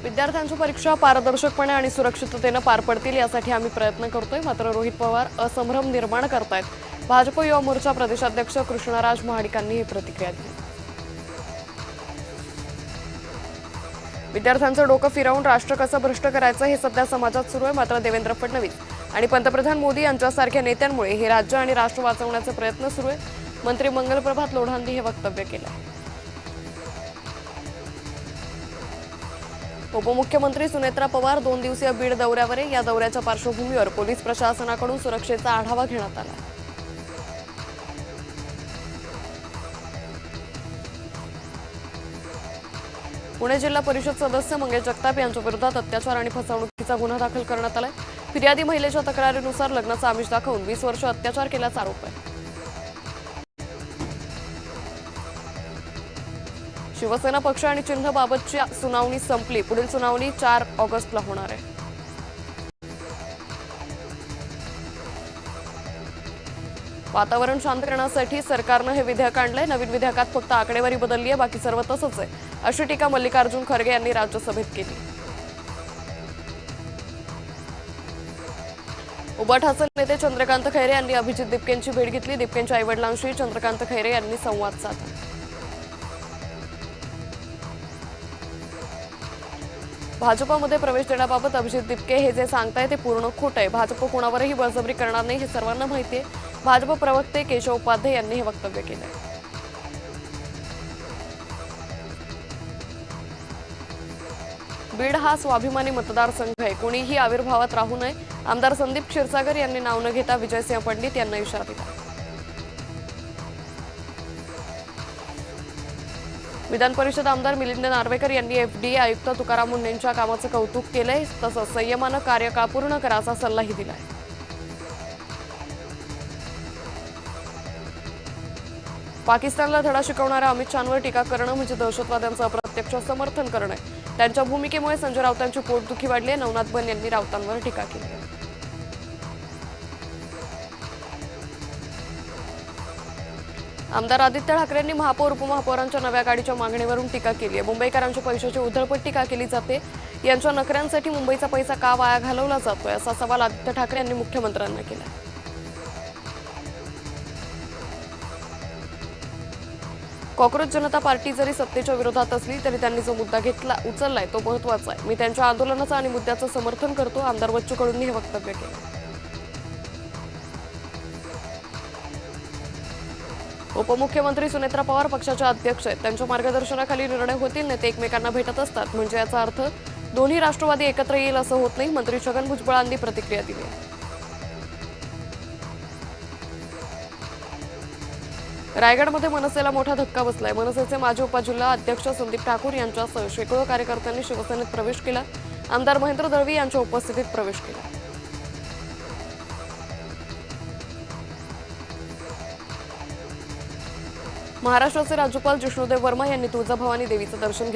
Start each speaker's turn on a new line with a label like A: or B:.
A: विद्यार्थ्यांची परीक्षा पारदर्शकपणे आणि सुरक्षिततेने पार पडतील यासाठी आम्ही प्रयत्न करतोय। मात्र रोहित पवार असंभ्रम निर्माण करतायत। भाजप युवा मोर्चा प्रदेशाध्यक्ष कृष्णराज महाडिकांनी ही प्रतिक्रिया दिली। विद्यार्थ्यांचं डोकं फिरवून राष्ट्र कसं भ्रष्ट करायचं हे सध्या समाजात सुरू आहे। मात्र देवेंद्र फडणवीस आणि पंतप्रधान मोदी यांच्यासारख्या नेत्यांमुळे हे राज्य आणि राष्ट्र वाचवण्याचे प्रयत्न सुरू आहे। मंत्री मंगलप्रभात लोढांनी हे वक्तव्य केलं। उपमुख्यमंत्री सुनेत्रा पवार 2 दिवसीय बीड दौऱ्यावर आहे। या दौऱ्याच्या पार्श्वभूमीवर पोलीस प्रशासनाकडून सुरक्षेचा आढावा घेण्यात आला। पुणे जिल्हा परिषद सदस्य मंगेश जगताप यांच्या विरोधात अत्याचार आणि फसवणुकीचा गुन्हा दाखल करण्यात आलाय। फिर्यादी महिलेच्या तक्रारीनुसार लग्नाचा आमिष दाखवून 20 वर्ष अत्याचार केल्याचा आरोप आहे। शिवसेना पक्ष आणि चिन्हाबाबतची सुनावणी संपली। पुढील सुनावणी 4 ऑगस्टला होणार आहे। वातावरण शांत करण्यासाठी सरकारने हे विधेयक आणलंय। नवीन विधेयकात फक्त आकडेवारी बदलली आहे, बाकी सर्व तसंच आहे, अशी टीका मल्लिकार्जुन खरगे यांनी राज्यसभेत केली। उबाठाचे नेते चंद्रकांत खैरे यांनी अभिजित दिपकेंची भेट घेतली। दिपकेंच्या आईवडिलांशी चंद्रकांत खैरे यांनी संवाद साधला। भाजपमध्ये प्रवेश देण्याबाबत अभिजित दिपके हे जे सांगताय ते पूर्ण खोट आहे। भाजप कोणावरही बळजबरी करणार नाही हे सर्वांना माहिती आहे। भाजप प्रवक्ते केशव उपाध्ये यांनी हे वक्तव्य केले। बीड हा स्वाभिमानी मतदारसंघ आहे, कोणीही आविर्भावात राहू नये। आमदार संदीप क्षीरसागर यांनी नाव न घेता विजयसिंह पंडित यांना इशारा दिला। विधान परिषद आमदार मिलिंद नार्वेकर यांनी एफडीए आयुक्त तुकाराम मुंढेंच्या कामाचं कौतुक केलंय। तसंच संयमानं कार्यकाळ पूर्ण करायचा सल्लाही दिलाय। पाकिस्तानला धडा शिकवणाऱ्या अमित शहांवर टीका करणं म्हणजे दहशतवाद्यांचं अप्रत्यक्ष समर्थन करणं आहे। त्यांच्या भूमिकेमुळे संजय राऊतांची पोटदुखी वाढली आहे। नवनाथ बन यांनी राऊतांवर टीका केली आहे। आमदार आदित्य ठाकरेंनी महापौर उपमहापौरांच्या नव्या गाडीच्या मागणीवरून टीका केली आहे। मुंबईकरांच्या पैशाची उधळपट्टी का केली जाते, यांच्या नखऱ्यांसाठी मुंबईचा पैसा का वाया घालवला जातोय, असा सवाल आदित्य ठाकरे यांनी मुख्यमंत्र्यांना केला। कॉक्रोच जनता पार्टी जरी सत्तेच्या विरोधात असली तरी त्यांनी जो मुद्दा उचललाय तो महत्त्वाचा आहे। मी त्यांच्या आंदोलनाचं आणि मुद्द्याचं समर्थन करतो, आमदार बच्चू कडूंनी हे वक्तव्य केलं। उपमुख्यमंत्री सुनेत्रा पवार पक्षाच्या अध्यक्ष आहेत, त्यांच्या मार्गदर्शनाखाली निर्णय होतील, नेते एकमेकांना भेटत असतात, म्हणजे याचा अर्थ दोन्ही राष्ट्रवादी एकत्र येईल असं होत नाही। मंत्री छगन भुजबळांनी प्रतिक्रिया दिली। रायगडमध्ये मनसेला मोठा धक्का बसलाय। मनसेचे माजी उपजिल्हा अध्यक्ष संदीप ठाकूर यांच्यासह शेकडो कार्यकर्त्यांनी शिवसेनेत प्रवेश केला। आमदार महेंद्र दळवी यांच्या उपस्थितीत प्रवेश केला। महाराष्ट्राचे राज्यपाल जिष्णुदेव वर्मा यांनी तुळजाभवानी देवीचं दर्शन घेतलं।